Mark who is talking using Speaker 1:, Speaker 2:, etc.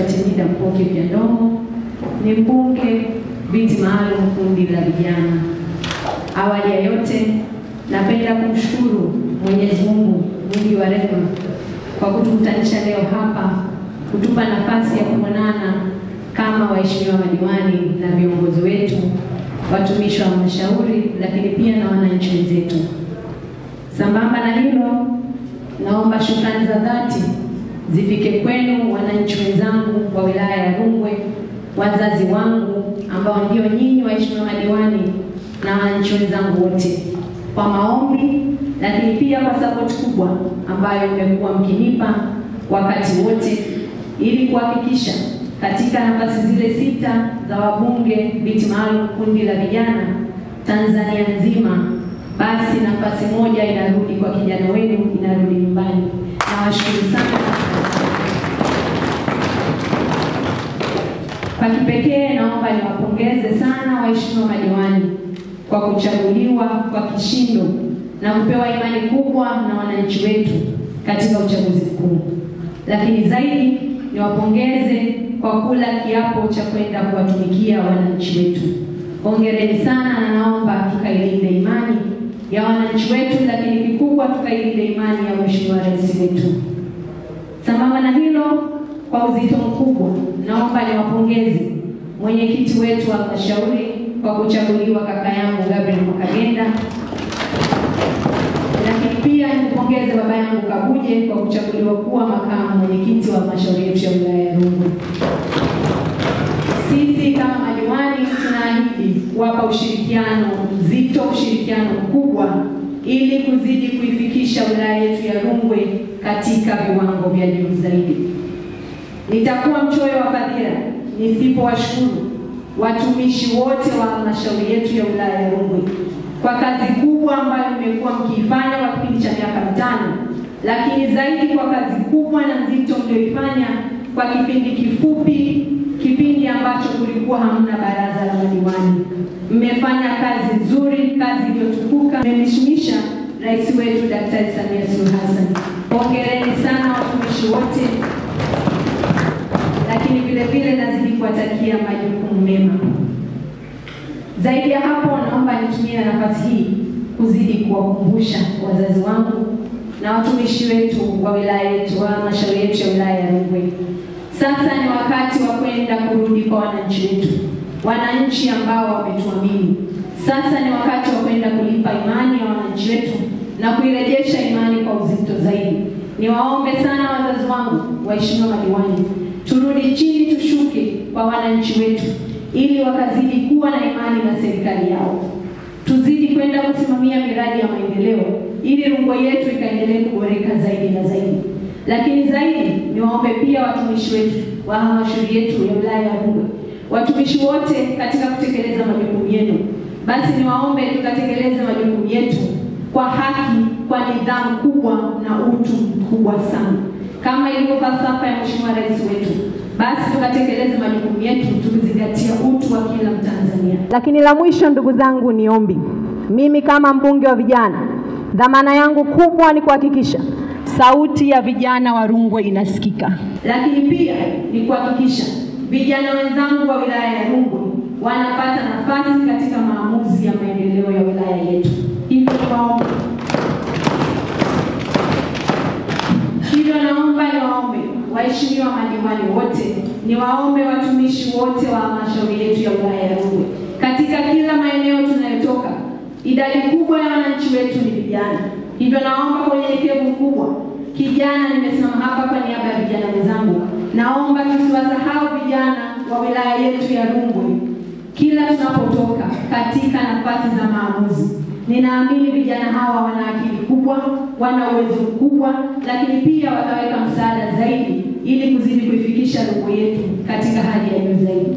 Speaker 1: Temida Mpoke Vyandomo, ni mbunge viti maalum kundi la vijana. Awali ya yote, napenda kumshukuru Mwenyezi Mungu mwingi wa rehema kwa kutukutanisha leo hapa, kutupa nafasi ya kuonana kama waheshimiwa madiwani na viongozi wetu, watumishi wa halmashauri, lakini pia na wananchi wenzetu. Sambamba na hilo, naomba shukrani za dhati zifike kwenu wananchi wenzangu wa wilaya ya Rungwe, wazazi wangu ambao ndio nyinyi waheshimiwa madiwani na wananchi wenzangu wote, kwa maombi, lakini pia kwa support kubwa ambayo mmekuwa mkinipa wakati wote ili kuhakikisha katika nafasi zile 6 za wabunge viti maalum kundi la vijana Tanzania nzima, basi nafasi moja inarudi kwa kijana wenu, inarudi nyumbani. Nawashukuru sana. Kwa kipekee naomba niwapongeze sana waheshimiwa madiwani kwa kuchaguliwa kwa kishindo na kupewa imani kubwa na wananchi wetu katika uchaguzi mkuu. Lakini zaidi niwapongeze kwa kula kiapo cha kwenda kuwatumikia wananchi wetu. Hongereni sana, na naomba tukailinde imani ya wananchi wetu, lakini kikubwa tukailinde imani ya Mheshimiwa Rais wetu. Sambamba na hilo, kwa uzito mkubwa naomba niwapongeze mwenyekiti wetu wa halmashauri kwa kuchaguliwa kaka yangu Gabriel Mwakagenda, lakini pia nipongeze baba yangu Kabuje kwa kuchaguliwa kuwa makamu mwenyekiti wa halmashauri yetu ya wilaya ya Rungwe. Sisi kama madiwani tunaahidi kuwapa ushirikiano mzito, ushirikiano mkubwa ili kuzidi kuifikisha wilaya yetu ya Rungwe katika viwango vya juu zaidi. Nitakuwa mchoyo wa fadhila nisipowashukuru watumishi wote wa halmashauri yetu ya wilaya ya Rungwe kwa kazi kubwa ambayo mmekuwa mkiifanya kwa kipindi cha miaka 5, lakini zaidi kwa kazi kubwa na nzito mlioifanya kwa kipindi kifupi, kipindi ambacho kulikuwa hamna baraza la madiwani. Mmefanya kazi nzuri, kazi iliyotukuka. Mmemheshimisha Rais wetu Daktari Samia Suluhu Hassan. Hongereni sana watumishi wote, lakini vile nazidi kuwatakia majukumu mema. Zaidi ya hapo, naomba nitumie nafasi hii kuzidi kuwakumbusha wazazi wangu na watumishi wetu wa wilaya yetu, wa halmashauri yetu ya wilaya ya Rungwe. Sasa ni wakati wa kwenda kurudi kwa wananchi wetu, wananchi ambao wametuamini. Sasa ni wakati wa kwenda kulipa imani ya wananchi wetu na kuirejesha imani kwa uzito zaidi. Niwaombe sana wazazi wangu, waheshimiwa madiwani, turudi chini, tushuke kwa wananchi wetu ili wakazidi kuwa na imani na serikali yao. Tuzidi kwenda kusimamia miradi ya maendeleo ili Rungwe yetu ikaendelee kuboreka zaidi na zaidi. Lakini zaidi niwaombe pia watumishi wetu wa halmashauri yetu ya wilaya ya Rungwe, watumishi wote katika kutekeleza majukumu yenu, basi niwaombe tukatekeleze majukumu yetu kwa haki, kwa nidhamu kubwa na utu mkubwa sana. Kama ilivyo falsafa ya Mheshimiwa Rais wetu, basi tukatekeleze majukumu yetu tukizingatia utu wa kila Mtanzania.
Speaker 2: Lakini la mwisho, ndugu zangu, ni ombi. Mimi kama mbunge wa vijana, dhamana yangu kubwa ni kuhakikisha sauti ya vijana wa Rungwe inasikika.
Speaker 1: Lakini pia ni kuhakikisha vijana wenzangu wa wilaya ya Rungwe wanapata nafasi katika maamuzi ya maendeleo ya wilaya yetu. Hivyo naomba niwaombe waheshimiwa madiwani wote, niwaombe watumishi wote wa halmashauri yetu ya wilaya ya Rungwe, katika kila maeneo tunayotoka, idadi kubwa ya wananchi wetu ni vijana. Hivyo naomba kwa unyenyekevu mkubwa, kijana, nimesimama hapa kwa niaba ya vijana wenzangu, naomba tusiwasahau vijana wa wilaya yetu ya Rungwe kila tunapotoka katika nafasi za maamuzi. Ninaamini vijana hawa wana akili kubwa, wana uwezo mkubwa, lakini pia wataweka msaada zaidi ili kuzidi kuifikisha Rungwe yetu katika hali ya juu zaidi.